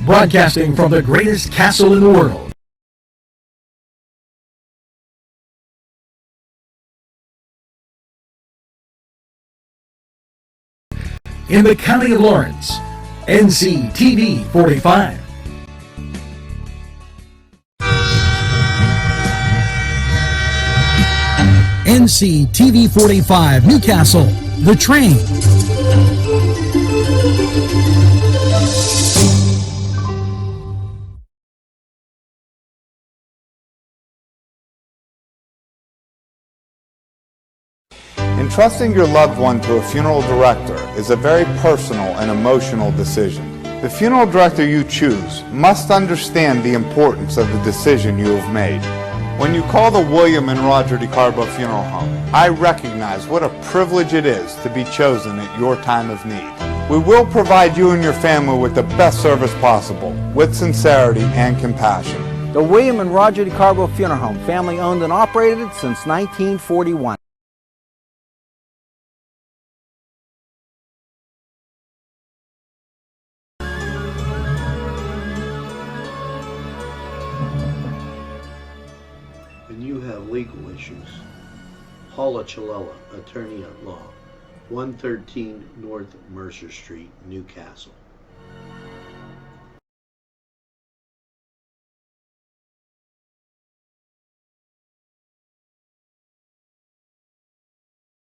broadcasting from the greatest castle in the world. In the county of Lawrence, NCTV45. NCTV45 Newcastle, The Train. Entrusting your loved one to a funeral director is a very personal and emotional decision. The funeral director you choose must understand the importance of the decision you have made. When you call the William and Roger DeCarbo Funeral Home, I recognize what a privilege it is to be chosen at your time of need. We will provide you and your family with the best service possible, with sincerity and compassion. The William and Roger DeCarbo Funeral Home, family owned and operated since 1941. You have legal issues. Paula Chalella, attorney at law, 113 North Mercer Street, Newcastle.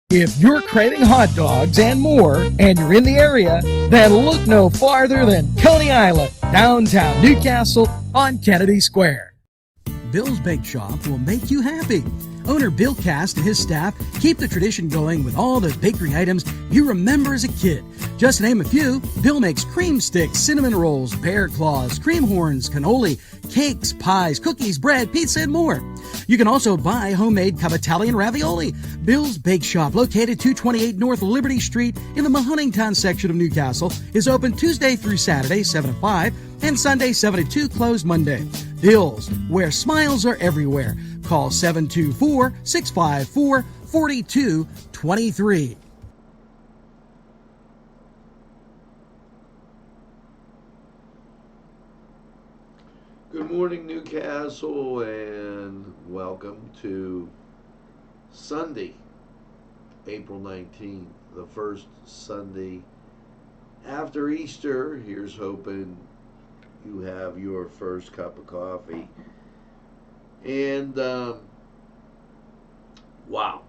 If you're craving hot dogs and more, and you're in the area, then look no farther than Coney Island, downtown Newcastle on Kennedy Square. Bill's Bake Shop will make you happy. Owner Bill Cast and his staff keep the tradition going with all the bakery items you remember as a kid. Just to name a few, Bill makes cream sticks, cinnamon rolls, bear claws, cream horns, cannoli, cakes, pies, cookies, bread, pizza, and more. You can also buy homemade cavatelli and ravioli. Bill's Bake Shop, located 228 North Liberty Street in the Mahoningtown section of Newcastle, is open Tuesday through Saturday, 7 to 5, and Sunday, 7 to 2, closed Monday. Bill's, where smiles are everywhere. Call 724-654-4223. Good morning, Newcastle, and welcome to Sunday, April 19th, the first Sunday after Easter. Here's hoping you have your first cup of coffee. And, wow.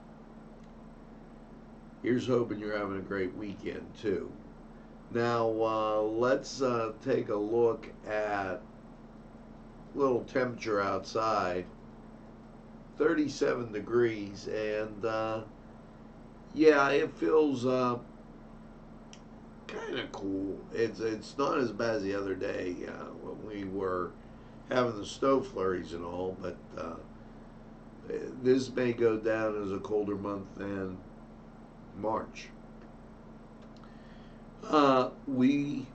Here's hoping you're having a great weekend, too. Now, let's take a look at little temperature outside. 37 degrees, and, yeah, it feels kind of cool. It's not as bad as the other day when we were having the snow flurries and all, but this may go down as a colder month than March. We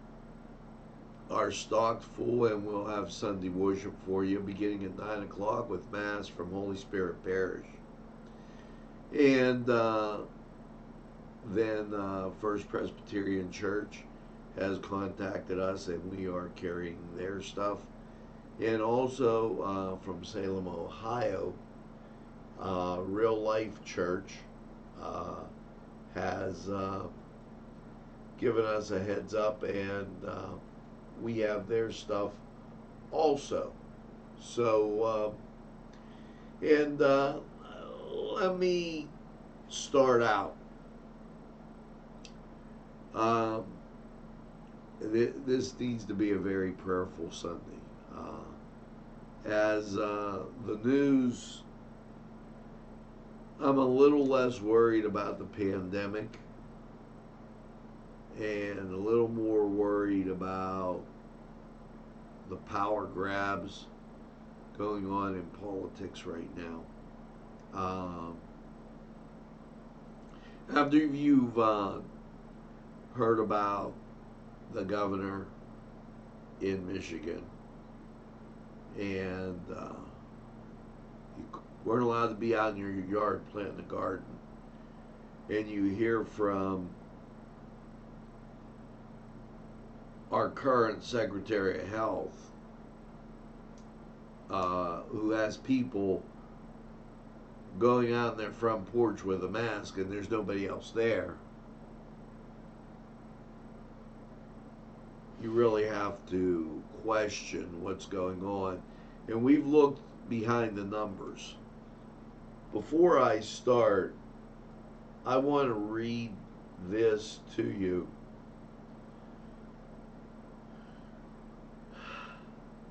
are stocked full, and we'll have Sunday worship for you beginning at 9 o'clock with Mass from Holy Spirit Parish. And then First Presbyterian Church has contacted us, and we are carrying their stuff. And also from Salem, Ohio, Real Life Church has given us a heads up, and we have their stuff also. So, and let me start out. This needs to be a very prayerful Sunday. As the news, I'm a little less worried about the pandemic and a little more worried about the power grabs going on in politics right now. After you've heard about the governor in Michigan, and you weren't allowed to be out in your yard planting a garden, and you hear from our current Secretary of Health, who has people going out on their front porch with a mask and there's nobody else there, you really have to question what's going on. And we've looked behind the numbers. Before I start, I want to read this to you.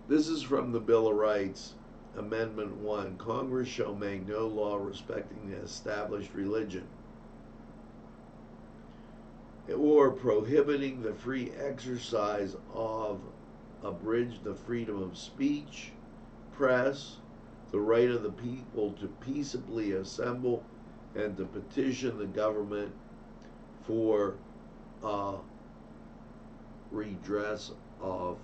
This is from the Bill of Rights, Amendment 1. Congress shall make no law respecting the established religion or prohibiting the free exercise of, abridge the freedom of speech, press, the right of the people to peaceably assemble and to petition the government for redress of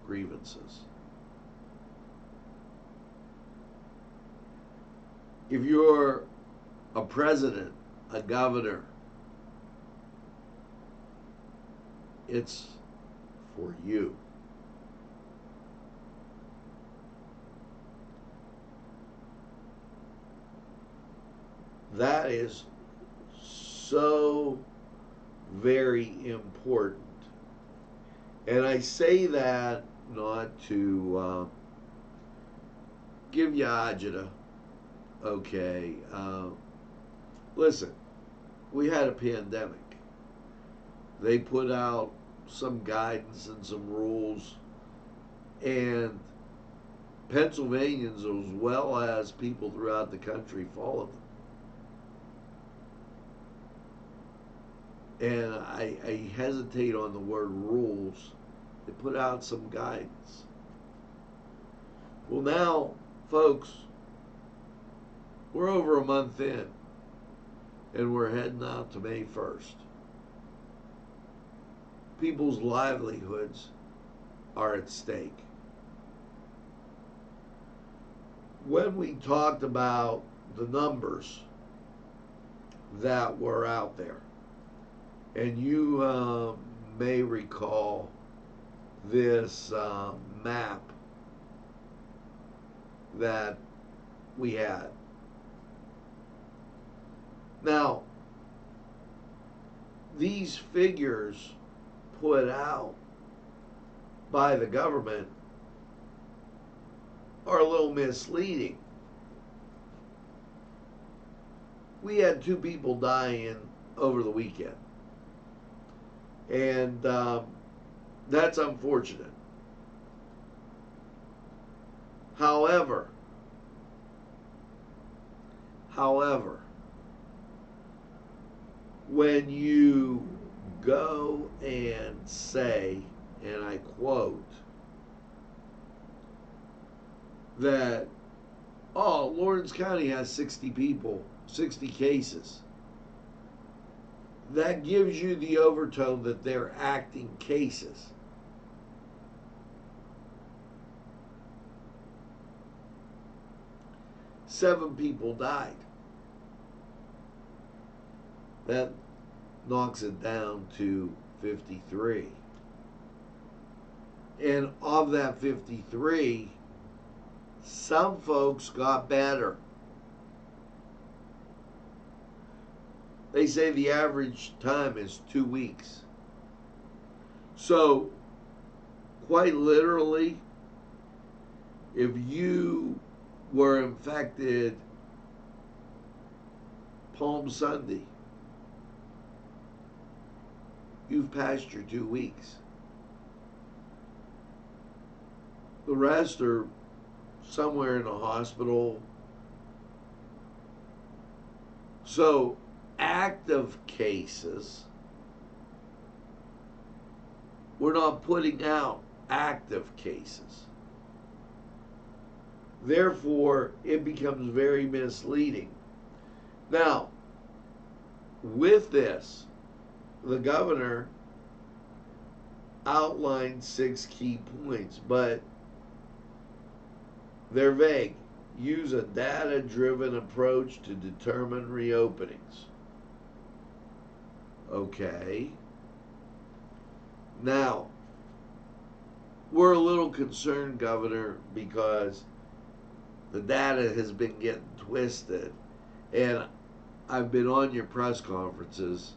grievances. If you're a president, a governor, it's for you. That is so very important. And I say that not to give you agita. Okay. Listen, we had a pandemic. They put out some guidance and some rules, and Pennsylvanians as well as people throughout the country followed them. And I hesitate on the word rules. They put out some guidance. Well, now, folks, we're over a month in, and we're heading out to May 1st. People's livelihoods are at stake. When we talked about the numbers that were out there, and you may recall this map that we had. Now, these figures put out by the government are a little misleading. We had 2 people dying over the weekend. And that's unfortunate. However, when you go and say, and I quote, that, oh, Lawrence County has 60 people, 60 cases, that gives you the overtone that they're acting cases. Seven people died. That knocks it down to 53. And of that 53, some folks got better. They say the average time is 2 weeks. So, quite literally, if you were infected Palm Sunday, you've passed your 2 weeks. The rest are somewhere in a hospital. So, active cases, we're not putting out active cases. Therefore, it becomes very misleading. Now, with this, the governor outlined 6 key points, but they're vague. Use a data-driven approach to determine reopenings. Okay. Now, we're a little concerned, Governor, because the data has been getting twisted. And I've been on your press conferences,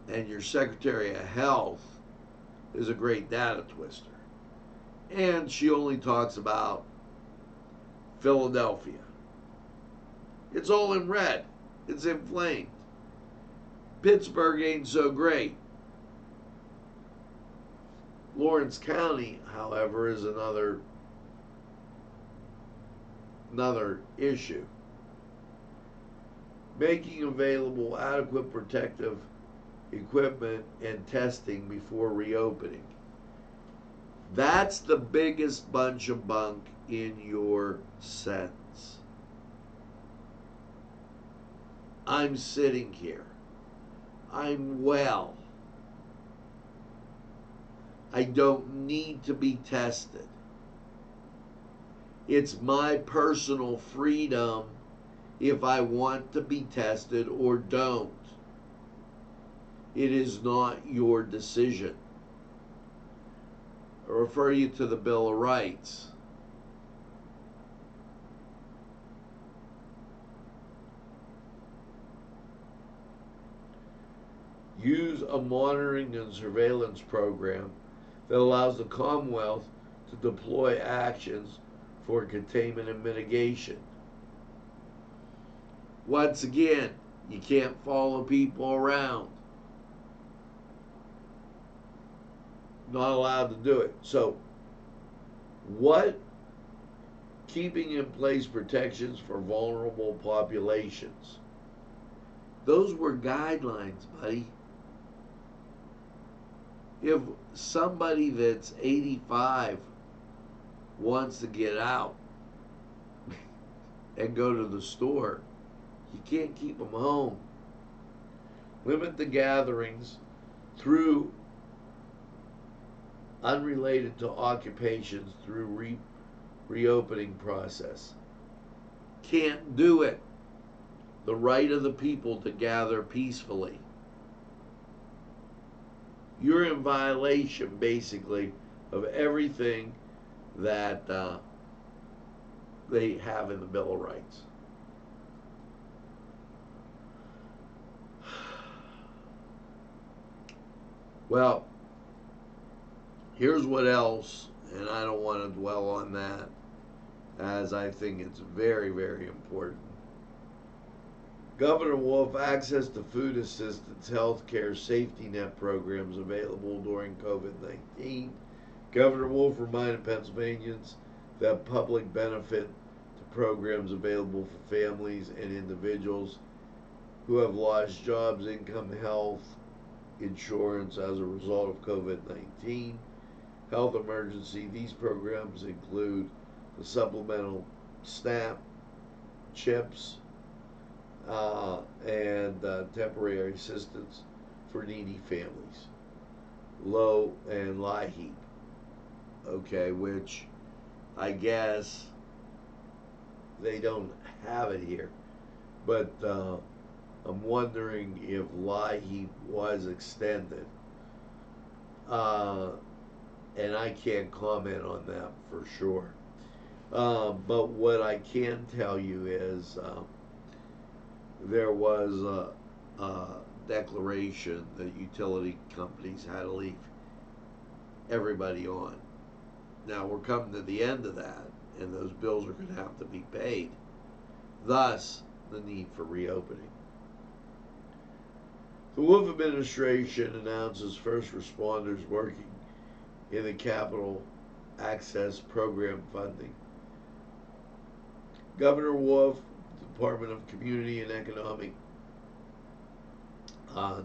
and your Secretary of Health is a great data twister. And she only talks about Philadelphia. It's all in red. It's inflamed. Pittsburgh ain't so great. Lawrence County, however, is another issue. Making available adequate protective equipment and testing before reopening. That's the biggest bunch of bunk in your sentence. I'm sitting here. I'm well. I don't need to be tested. It's my personal freedom if I want to be tested or don't. It is not your decision. I refer you to the Bill of Rights. Use a monitoring and surveillance program that allows the Commonwealth to deploy actions for containment and mitigation. Once again, you can't follow people around. Not allowed to do it. So, what? Keeping in place protections for vulnerable populations. Those were guidelines, buddy. If somebody that's 85 wants to get out and go to the store, you can't keep them home. Limit the gatherings through unrelated to occupations through reopening process. Can't do it. The right of the people to gather peacefully. You're in violation, basically, of everything that they have in the Bill of Rights. Well, here's what else, and I don't want to dwell on that, as I think it's very, very important. Governor Wolf, access to food assistance, health care, safety net programs available during COVID-19. Governor Wolf reminded Pennsylvanians that public benefit to programs available for families and individuals who have lost jobs, income, health, insurance as a result of COVID-19. Health emergency. These programs include the supplemental SNAP, CHIPS, and temporary assistance for needy families, low and LIHEAP, okay, which I guess they don't have it here, but I'm wondering if LIHEAP was extended, and I can't comment on that for sure, but what I can tell you is there was a declaration that utility companies had to leave everybody on. Now we're coming to the end of that, and those bills are going to have to be paid. Thus, the need for reopening. The Wolf administration announces first responders working in the Capital Access Program funding. Governor Wolf, Department of Community and Economic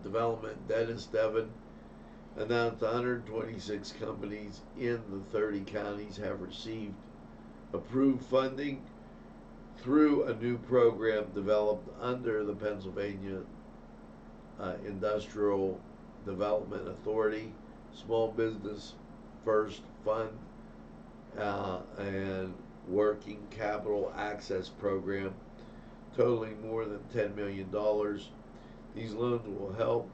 Development, Dennis Devon, announced 126 companies in the 30 counties have received approved funding through a new program developed under the Pennsylvania Industrial Development Authority, Small Business First Fund, and Working Capital Access Program, totaling more than $10 million. These loans will help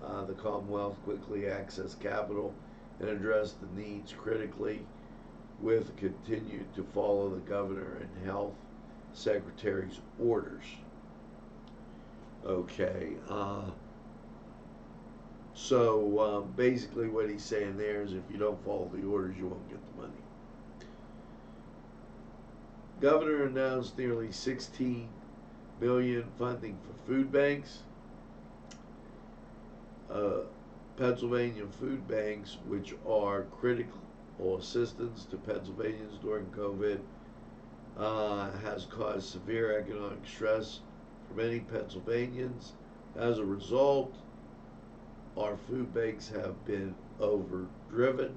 the Commonwealth quickly access capital and address the needs critically, with continued to follow the governor and health secretary's orders. Okay, so basically what he's saying there is if you don't follow the orders, you won't get the money. Governor announced nearly $16 billion funding for food banks. Pennsylvania food banks, which are critical assistance to Pennsylvanians during COVID, has caused severe economic stress for many Pennsylvanians. As a result, our food banks have been overdriven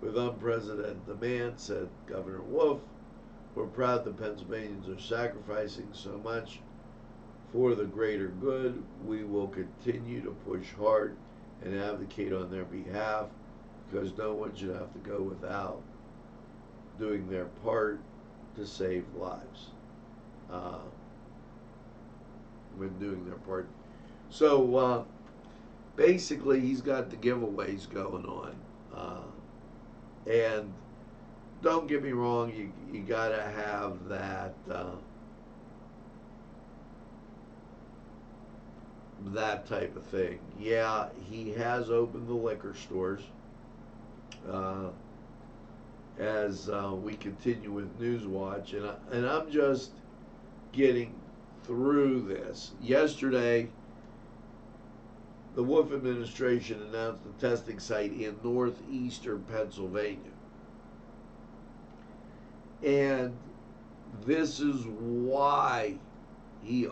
with unprecedented demand, said Governor Wolf. We're proud that Pennsylvanians are sacrificing so much for the greater good. We will continue to push hard and advocate on their behalf, because no one should have to go without doing their part to save lives. When doing their part. So basically, he's got the giveaways going on. And don't get me wrong, you gotta have that that type of thing. Yeah, he has opened the liquor stores. As we continue with Newswatch, and I'm just getting through this. Yesterday, the Wolf administration announced a testing site in northeastern Pennsylvania. And this is why he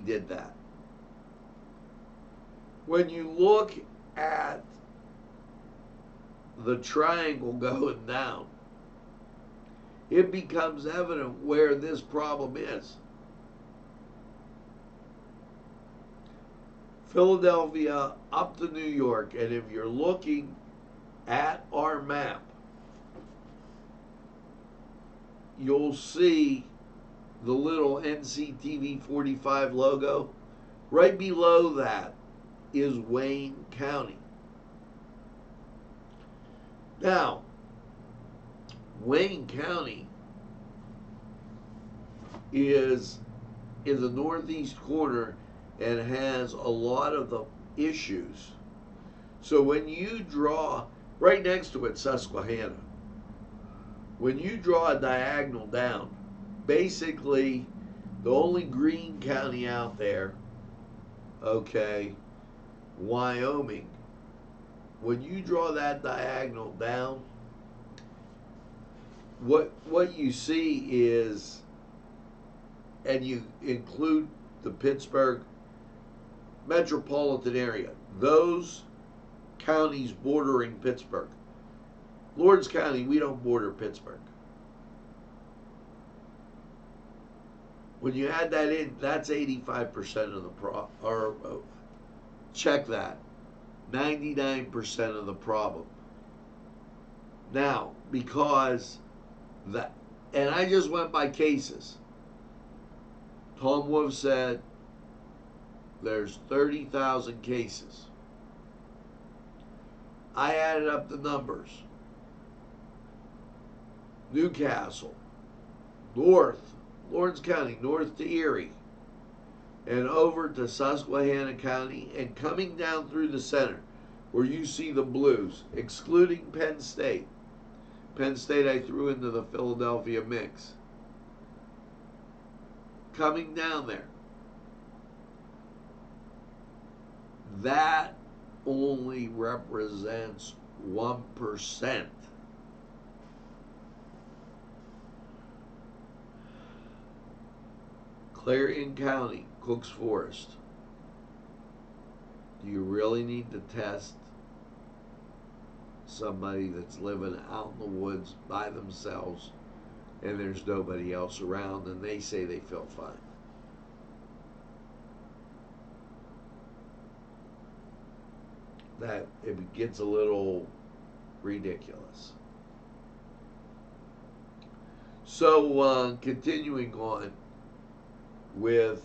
did that. When you look at the triangle going down, it becomes evident where this problem is. Philadelphia up to New York, and if you're looking at our map, you'll see the little NCTV45 logo. Right below that is Wayne County. Now, Wayne County is in the northeast corner and has a lot of the issues. So when you draw, right next to it, Susquehanna, when you draw a diagonal down, basically the only green county out there, okay, Wyoming, when you draw that diagonal down, what you see is, and you include the Pittsburgh metropolitan area, those counties bordering Pittsburgh. Lawrence County, we don't border Pittsburgh. When you add that in, that's 85% of the check that, 99% of the problem. Now, because that, and I just went by cases. Tom Wolf said there's 30,000 cases. I added up the numbers. Newcastle, north, Lawrence County, north to Erie, and over to Susquehanna County, and coming down through the center, where you see the blues, excluding Penn State. Penn State I threw into the Philadelphia mix. Coming down there, that only represents 1%. Clarion County, Cook's Forest. Do you really need to test somebody that's living out in the woods by themselves and there's nobody else around and they say they feel fine? That it gets a little ridiculous. So continuing on with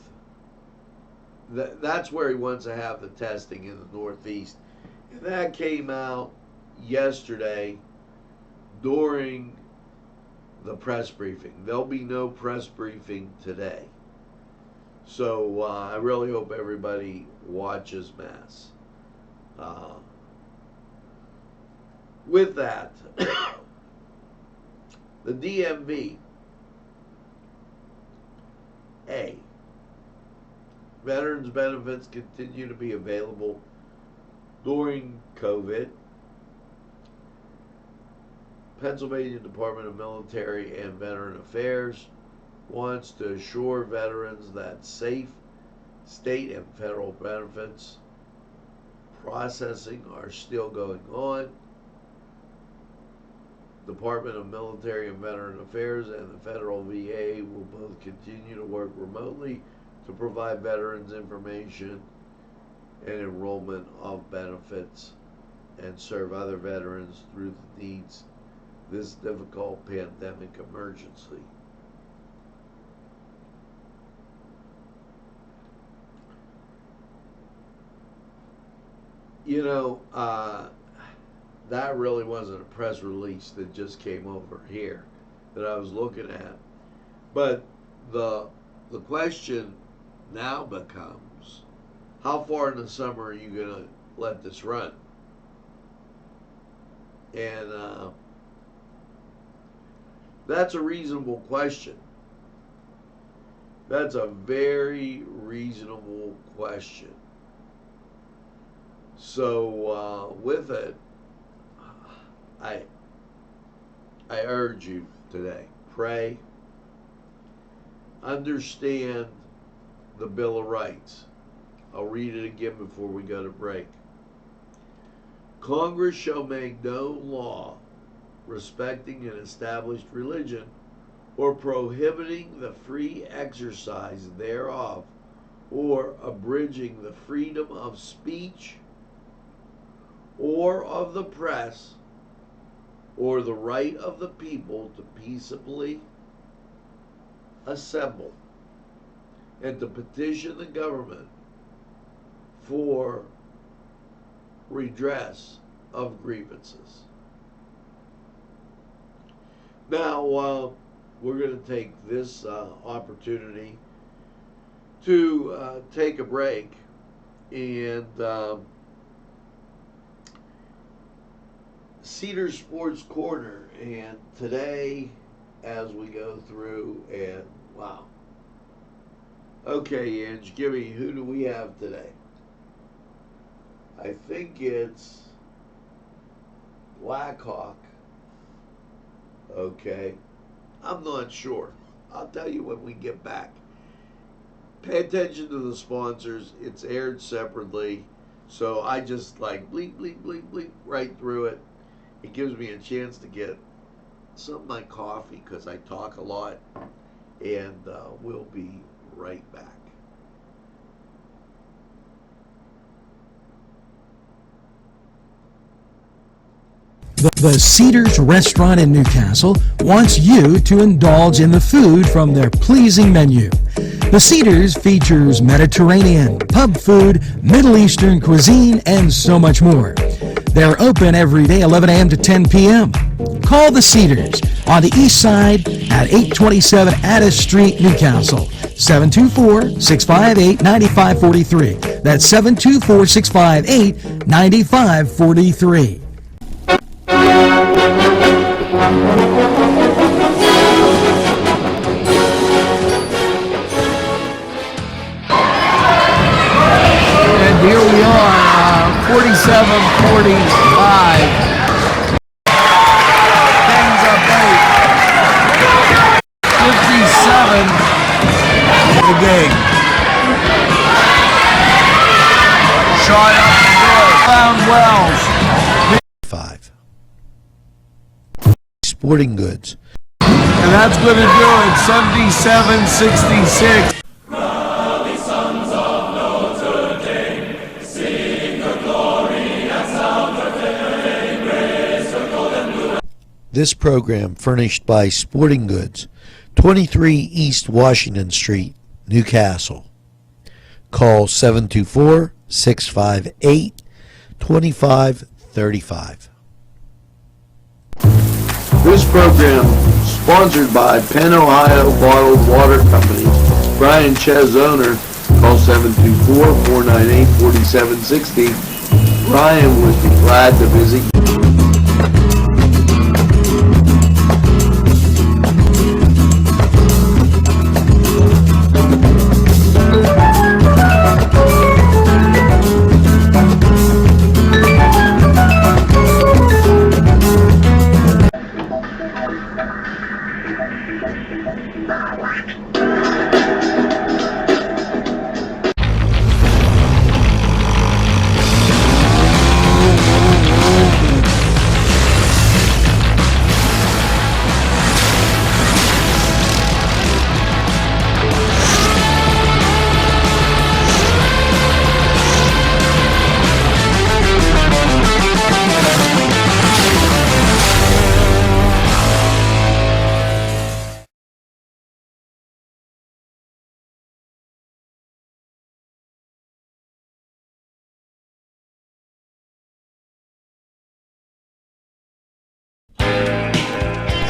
that's where he wants to have the testing in the Northeast. And that came out yesterday during the press briefing. There'll be no press briefing today. So I really hope everybody watches Mass. With that, the DMV, veterans benefits continue to be available during COVID. Pennsylvania Department of Military and Veteran Affairs wants to assure veterans that safe state and federal benefits processing are still going on. Department of Military and Veteran Affairs and the federal VA will both continue to work remotely to provide veterans information and enrollment of benefits and serve other veterans through the needs this difficult pandemic emergency. You know, that really wasn't a press release that just came over here that I was looking at. But the question now becomes, how far in the summer are you going to let this run? And that's a reasonable question. That's a very reasonable question. So with it, I urge you today, pray, understand the Bill of Rights. I'll read it again before we go to break. Congress shall make no law respecting an established religion or prohibiting the free exercise thereof or abridging the freedom of speech or of the press or the right of the people to peaceably assemble and to petition the government for redress of grievances. Now, we're going to take this opportunity to take a break and Cedar Sports Corner, and today as we go through, and wow. Okay, Ange, give me, who do we have today? I think it's Blackhawk. Okay. I'm not sure. I'll tell you when we get back. Pay attention to the sponsors. It's aired separately. So I just like bleep, bleep, bleep, bleep right through it. It gives me a chance to get some of my coffee because I talk a lot. And we'll be right back. The Cedars Restaurant in Newcastle wants you to indulge in the food from their pleasing menu. The Cedars features Mediterranean, pub food, Middle Eastern cuisine, and so much more. They're open every day 11 a.m. to 10 p.m. Call the Cedars on the east side at 827 Addis Street, Newcastle. 724-658-9543. That's 724-658-9543. And here we are, 47-45. Kings up 8. 57 the game. Shot up the door. Found Wells. 5. Sporting Goods. And that's going to do it. 77-66. This program furnished by Sporting Goods, 23 East Washington Street, Newcastle. Call 724-658-2535. This program sponsored by Penn Ohio Bottled Water Company. Brian Ches, owner, call 724-498-4760. Brian would be glad to visit you.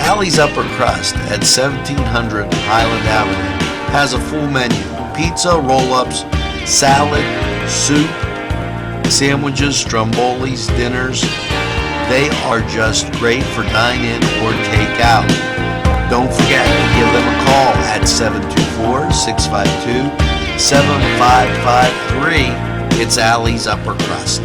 Alley's Upper Crust at 1700 Highland Avenue has a full menu: pizza, roll-ups, salad, soup, sandwiches, strombolis, dinners. They are just great for dine-in or take-out. Don't forget to give them a call at 724-652-7553. It's Alley's Upper Crust.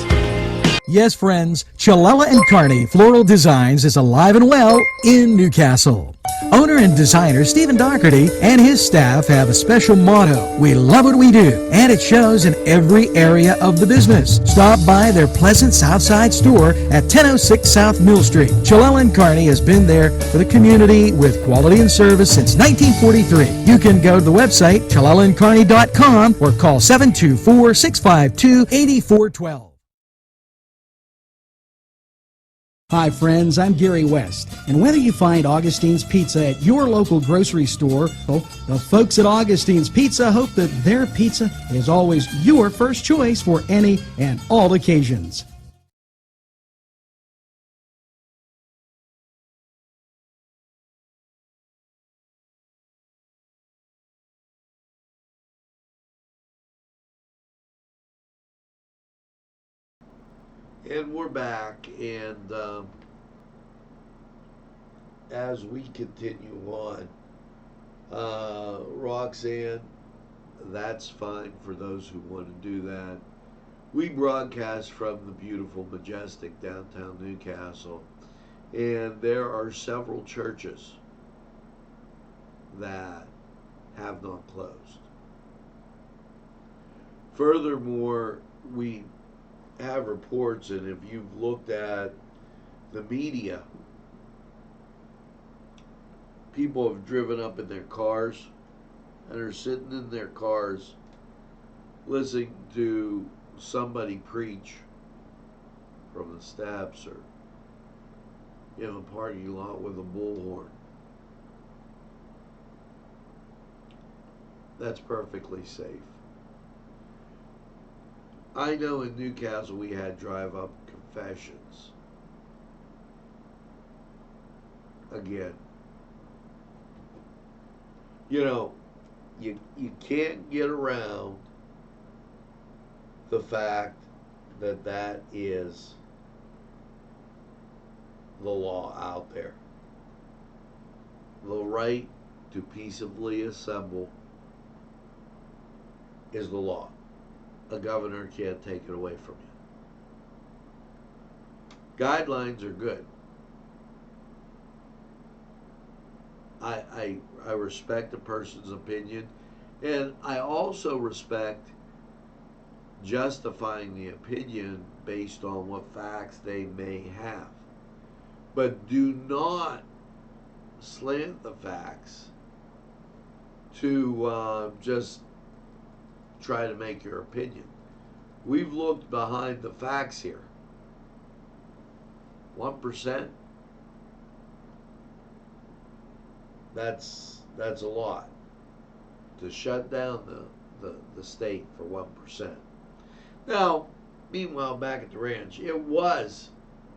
Yes, friends, Chalella and Carney Floral Designs is alive and well in Newcastle. Owner and designer Stephen Doherty and his staff have a special motto: we love what we do, and it shows in every area of the business. Stop by their pleasant Southside store at 1006 South Mill Street. Chalella and Carney has been there for the community with quality and service since 1943. You can go to the website chalellaandcarney.com or call 724-652-8412. Hi friends, I'm Gary West, and whether you find Augustine's Pizza at your local grocery store, well, the folks at Augustine's Pizza hope that their pizza is always your first choice for any and all occasions. And we're back, and as we continue on, Roxanne, that's fine for those who want to do that. We broadcast from the beautiful, majestic downtown Newcastle, and there are several churches that have not closed. Furthermore, we have reports, and if you've looked at the media, people have driven up in their cars and are sitting in their cars listening to somebody preach from the steps or in the parking lot with a bullhorn. That's perfectly safe. I know in Newcastle we had drive-up confessions. Again, you know, you can't get around the fact that that is the law out there. The right to peaceably assemble is the law. A governor can't take it away from you. Guidelines are good. I respect a person's opinion, and I also respect justifying the opinion based on what facts they may have. But do not slant the facts to just try to make your opinion. We've looked behind the facts here. 1%. That's a lot. To shut down the state for 1%. Now, meanwhile, back at the ranch, it was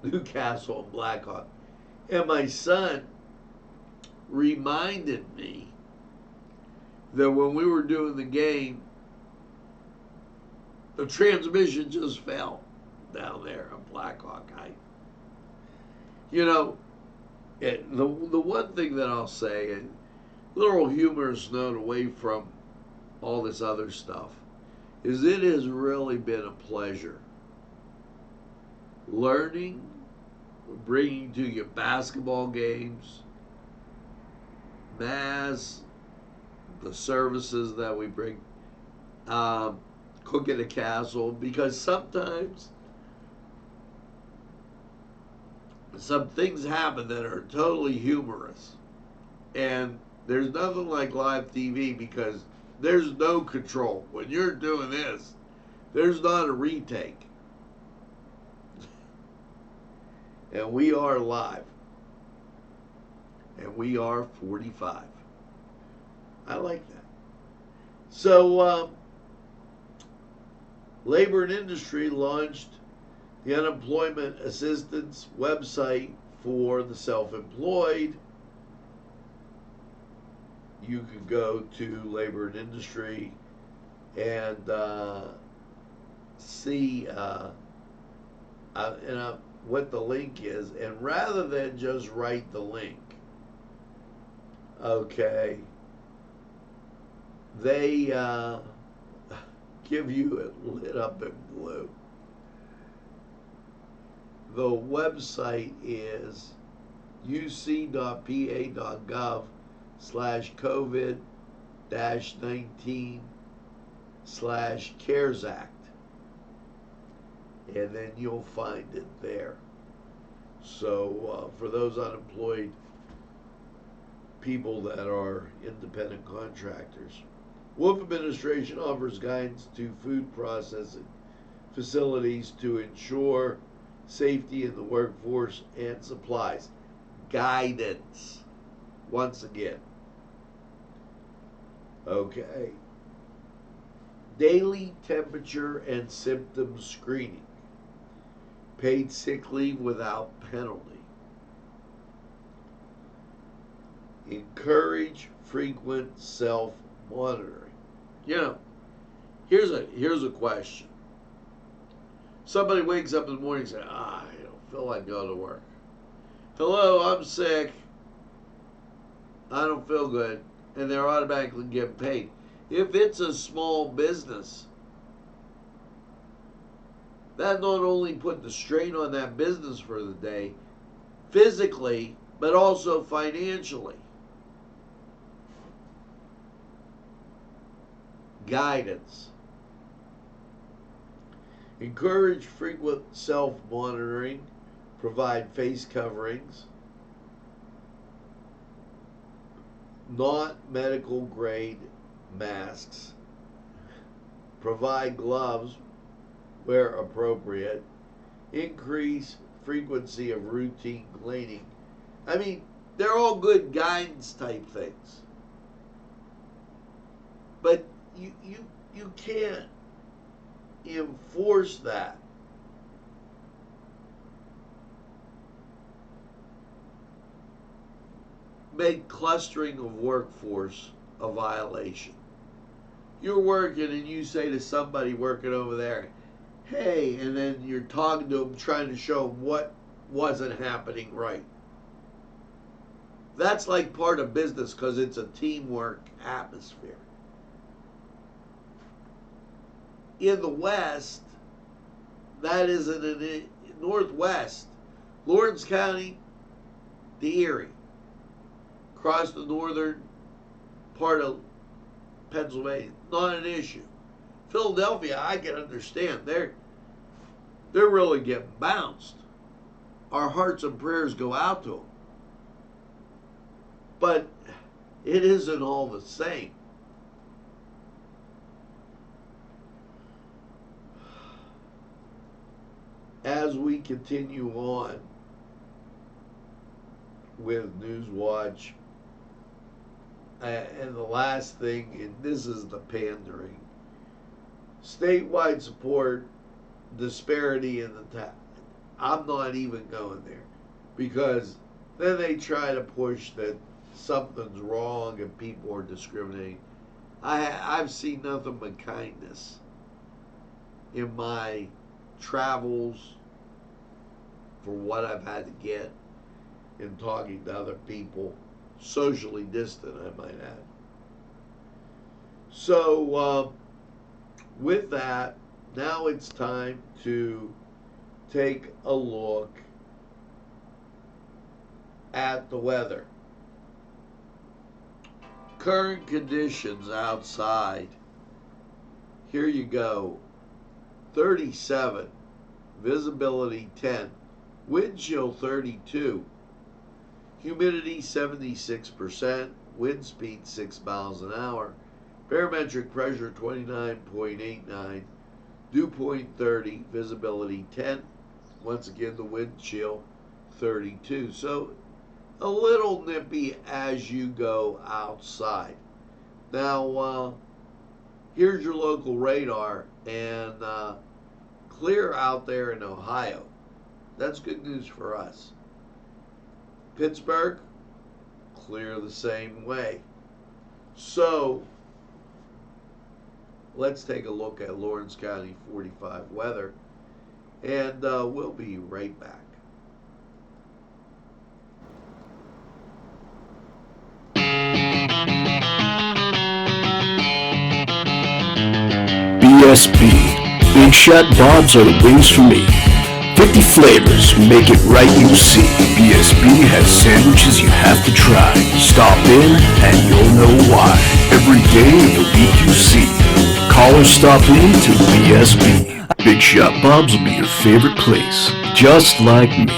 Newcastle and Blackhawk. And my son reminded me that when we were doing the game, the transmission just fell down there on Blackhawk. The one thing that I'll say, and little humorous note away from all this other stuff, is it has really been a pleasure learning, bringing to you basketball games, mass, the services that we bring, Cook at the Castle, because sometimes some things happen that are totally humorous. And there's nothing like live TV because there's no control. When you're doing this, there's not a retake. And we are live. And we are 45. I like that. So, Labor and Industry launched the unemployment assistance website for the self-employed. You can go to Labor and Industry and see what the link is. And rather than just write the link, okay, they give you it lit up in blue. The website is uc.pa.gov/COVID-19/CARES Act. And then you'll find it there. So for those unemployed people that are independent contractors, Wolf Administration offers guidance to food processing facilities to ensure safety in the workforce and supplies. Guidance. Once again. Okay. Daily temperature and symptom screening. Paid sick leave without penalty. Encourage frequent self-monitoring. Here's a question. Somebody wakes up in the morning and says, I don't feel like going to work. Hello, I'm sick. I don't feel good. And they're automatically getting paid. If it's a small business, that not only put the strain on that business for the day, physically, but also financially. Guidance. Encourage frequent self-monitoring. Provide face coverings. Not medical grade masks. Provide gloves where appropriate. Increase frequency of routine cleaning. I mean, they're all good guidance type things. But you can't enforce that. Make clustering of workforce a violation. You're working and you say to somebody working over there, hey, and then you're talking to them trying to show them what wasn't happening right. That's like part of business because it's a teamwork atmosphere. In the West, that isn't in Northwest, Lawrence County, the Erie, across the northern part of Pennsylvania, not an issue. Philadelphia, I can understand. They're really getting bounced. Our hearts and prayers go out to them. But it isn't all the same. As we continue on with Newswatch, and the last thing, and this is the pandering, statewide support disparity in the tax. I'm not even going there, because then they try to push that something's wrong and people are discriminating. I've seen nothing but kindness in my travels for what I've had to get in talking to other people, socially distant, I might add. So with that, now it's time to take a look at the weather. Current conditions outside. Here you go. 37, visibility 10, wind chill 32, humidity 76%, wind speed 6 miles an hour, barometric pressure 29.89, dew point 30, visibility 10. Once again, the wind chill 32. So a little nippy as you go outside. Now, here's your local radar, and clear out there in Ohio. That's good news for us. Pittsburgh, clear the same way. So let's take a look at Lawrence County 45 weather, and we'll be right back. BSB. Big Shot Bobs are the wings for me. 50 flavors, make it right, you see. BSB has sandwiches you have to try. Stop in and you'll know why. Every day of the week you see. Call or stop in to BSB. Big Shot Bobs will be your favorite place, just like me.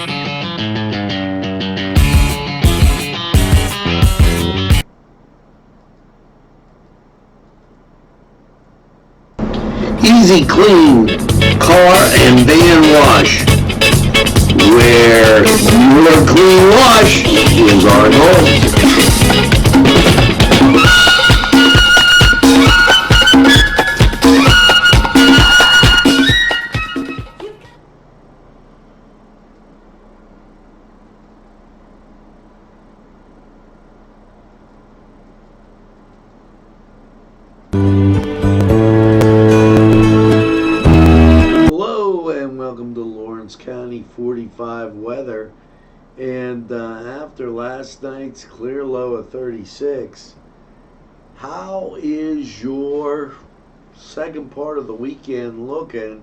Easy Clean Car and Van Wash, where your clean wash is our goal. County 45 weather, and after last night's clear low of 36, how is your second part of the weekend looking?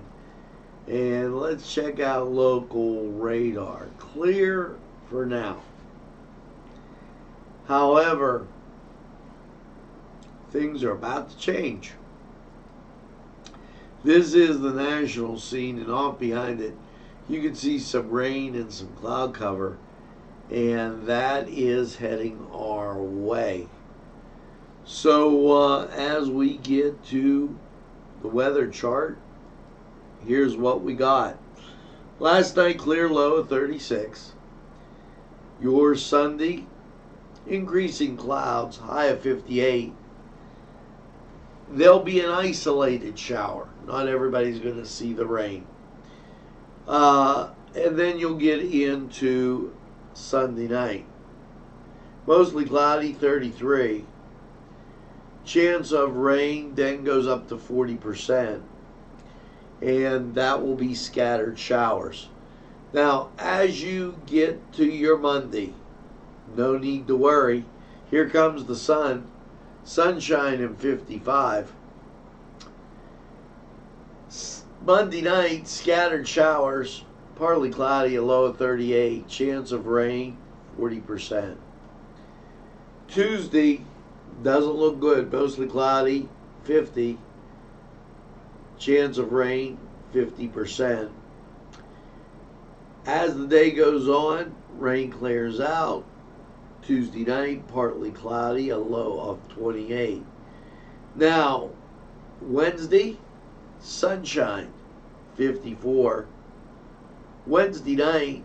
And let's check out local radar. Clear for now. However, things are about to change. This is the national scene, and off behind it you can see some rain and some cloud cover, and that is heading our way. So as we get to the weather chart, here's what we got. Last night, clear low of 36. Your Sunday, increasing clouds, high of 58. There'll be an isolated shower. Not everybody's going to see the rain. And then you'll get into Sunday night. Mostly cloudy, 33. Chance of rain then goes up to 40%. And that will be scattered showers. Now, as you get to your Monday, no need to worry. Here comes the sun. Sunshine in 55. Monday night, scattered showers, partly cloudy, a low of 38. Chance of rain, 40%. Tuesday, doesn't look good. Mostly cloudy, 50. Chance of rain, 50%. As the day goes on, rain clears out. Tuesday night, partly cloudy, a low of 28. Now, Wednesday, sunshine, 54. Wednesday night,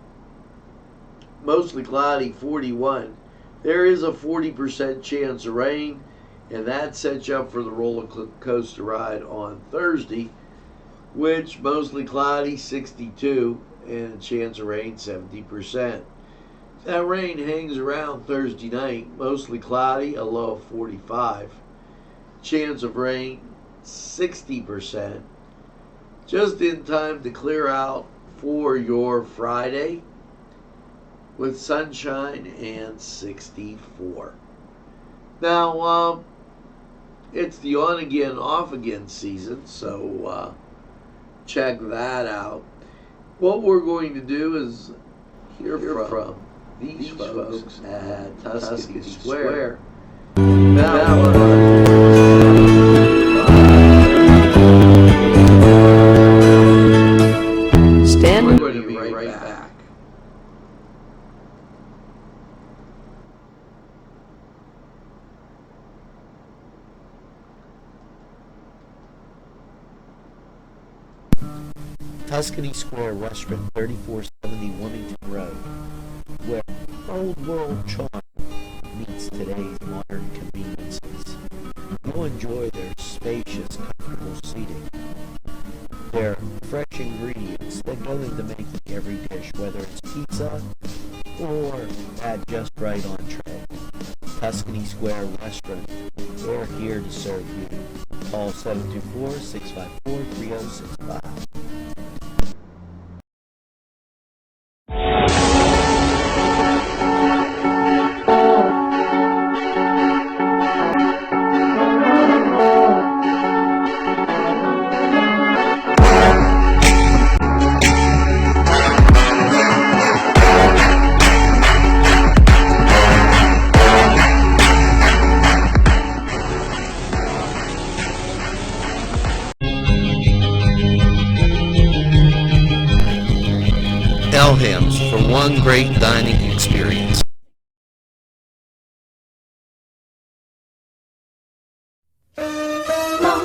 mostly cloudy, 41. There is a 40% chance of rain, And that sets you up for the roller coaster ride on Thursday, which mostly cloudy, 62, and a chance of rain, 70%. That rain hangs around Thursday night, mostly cloudy, a low of 45. Chance of rain, 60%. Just in time to clear out for your Friday with sunshine and 64. Now, it's the on again, off again season, so check that out. What we're going to do is hear from these folks at Tuscany Square. We're going to be right back. Tuscany Square Restaurant, 3470 Wilmington Road, where old world charm meets today's modern conveniences. You'll enjoy their spacious, comfortable seating, their fresh ingredients that go into making every dish, whether it's pizza or that just right entree. Tuscany Square Restaurant, they're here to serve you. Call 724-654-3065. Elham's for one great dining experience.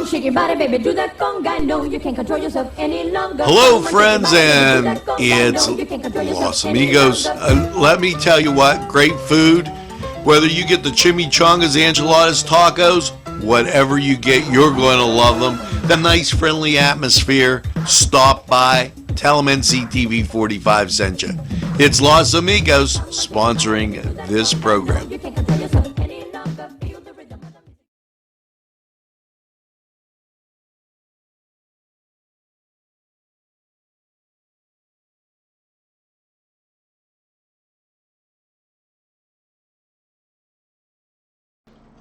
Shake your body, baby, do that conga. No, you can't control yourself any longer. Hello, friends, and it's Los Amigos. Let me tell you what, great food. Whether you get the chimichangas, enchiladas, tacos, whatever you get, you're going to love them. The nice, friendly atmosphere. Stop by. Tell them NCTV45 sent you. It's Los Amigos sponsoring this program. You can't control yourself any longer. Feel the rhythm of the music.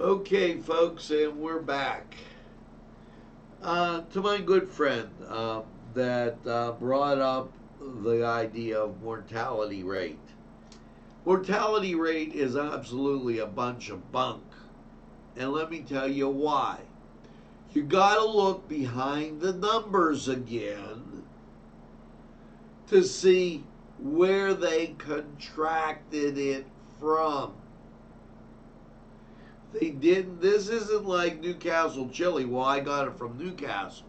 Okay, folks, and we're back. To my good friend that brought up the idea of mortality rate. Mortality rate is absolutely a bunch of bunk. And let me tell you why. You got to look behind the numbers again to see where they contracted it from. They didn't. This isn't like Newcastle chili. Well, I got it from Newcastle.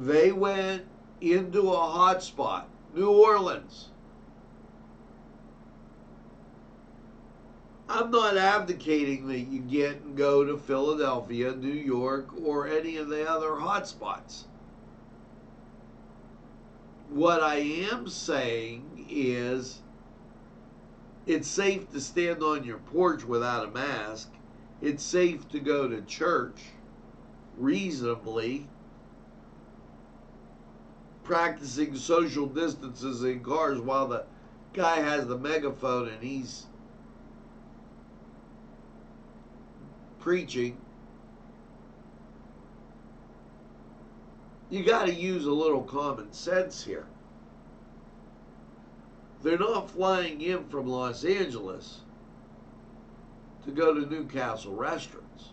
They went into a hot spot, New Orleans. I'm not advocating that you get and go to Philadelphia, New York, or any of the other hot spots. What I am saying is it's safe to stand on your porch without a mask. It's safe to go to church reasonably, practicing social distances in cars while the guy has the megaphone and he's preaching. You got to use a little common sense here. They're not flying in from Los Angeles to go to Newcastle restaurants.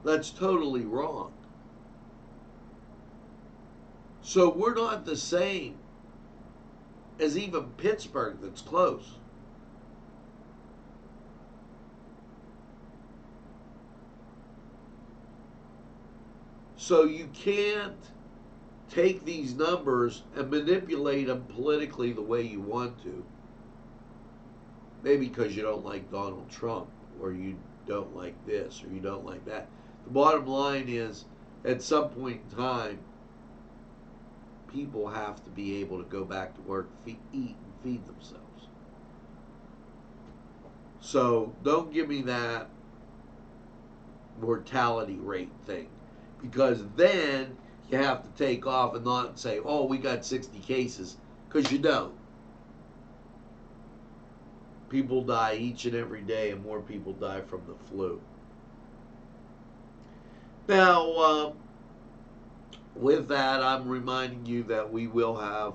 That's totally wrong. So we're not the same as even Pittsburgh, that's close. So you can't take these numbers and manipulate them politically the way you want to. Maybe because you don't like Donald Trump, or you don't like this, or you don't like that. The bottom line is, at some point in time, people have to be able to go back to work, eat, and feed themselves. So don't give me that mortality rate thing, because then you have to take off and not say, oh, we got 60 cases, because you don't. People die each and every day, and more people die from the flu. Now, with that, I'm reminding you that we will have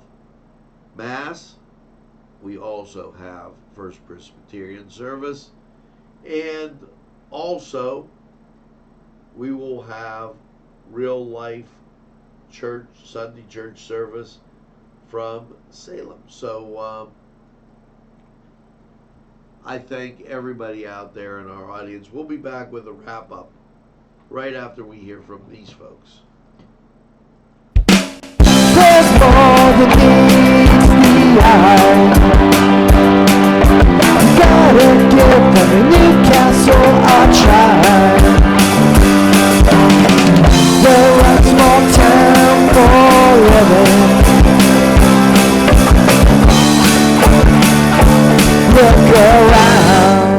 Mass. We also have First Presbyterian service. And also, we will have real life church, Sunday church service from Salem. So, I thank everybody out there in our audience. We'll be back with a wrap up right after we hear from these folks. There's more than meets the eye. Gotta give them Newcastle a try. They're a small town for living. Look around.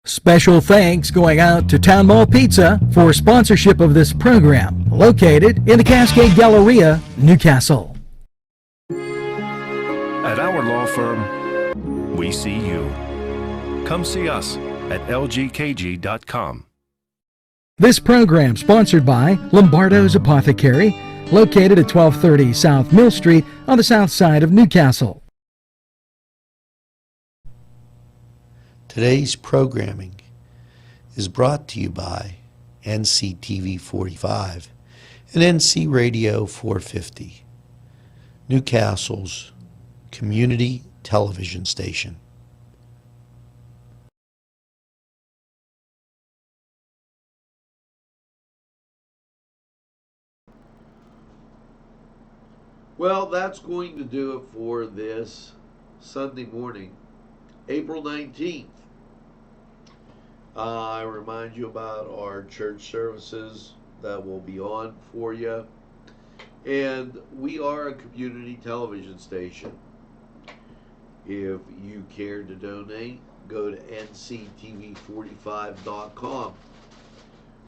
Special thanks going out to Town Mall Pizza for sponsorship of this program, located in the Cascade Galleria, Newcastle. At our law firm, we see you. Come see us at lgkg.com. This program sponsored by Lombardo's Apothecary, located at 1230 South Mill Street on the south side of Newcastle. Today's programming is brought to you by NCTV45 and NC Radio 450, Newcastle's community television station. Well, that's going to do it for this Sunday morning, April 19th. I remind you about our church services that will be on for you. And we are a community television station. If you care to donate, go to NCTV45.com.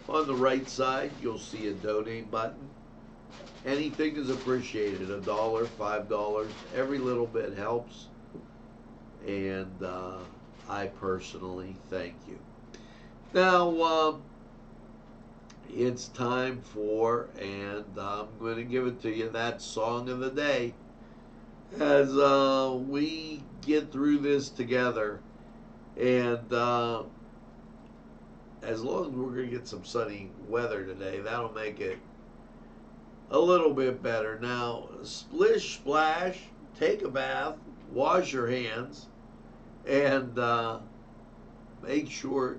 On the right side, you'll see a donate button. Anything is appreciated. $1, $5, every little bit helps. And I personally thank you. Now, it's time for, and I'm going to give it to you, that song of the day. As we get through this together, and as long as we're going to get some sunny weather today, that'll make it a little bit better. Now, splish, splash, take a bath, wash your hands, and make sure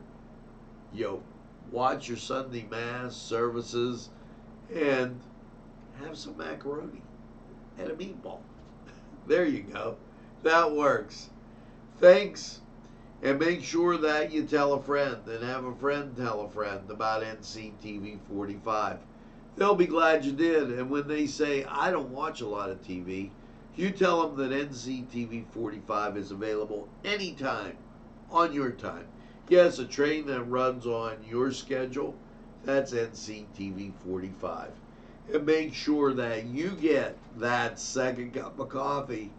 you watch your Sunday Mass services and have some macaroni and a meatball. There you go. That works. Thanks. And make sure that you tell a friend and have a friend tell a friend about NCTV45. They'll be glad you did. And when they say, I don't watch a lot of TV, you tell them that NCTV45 is available anytime on your time. Yes, a train that runs on your schedule, that's NCTV45. And make sure that you get that second cup of coffee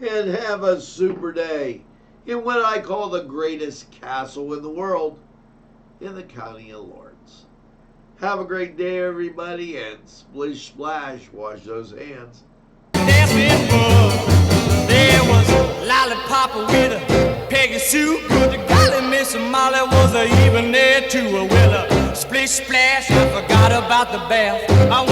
and have a super day in what I call the greatest castle in the world, in the County of Lawrence. Have a great day, everybody, and splish splash, wash those hands. There was Lollipop with a Peggy Sue. Good to golly, Miss Molly was even there too. Well, splish splash, I forgot about the bath. I went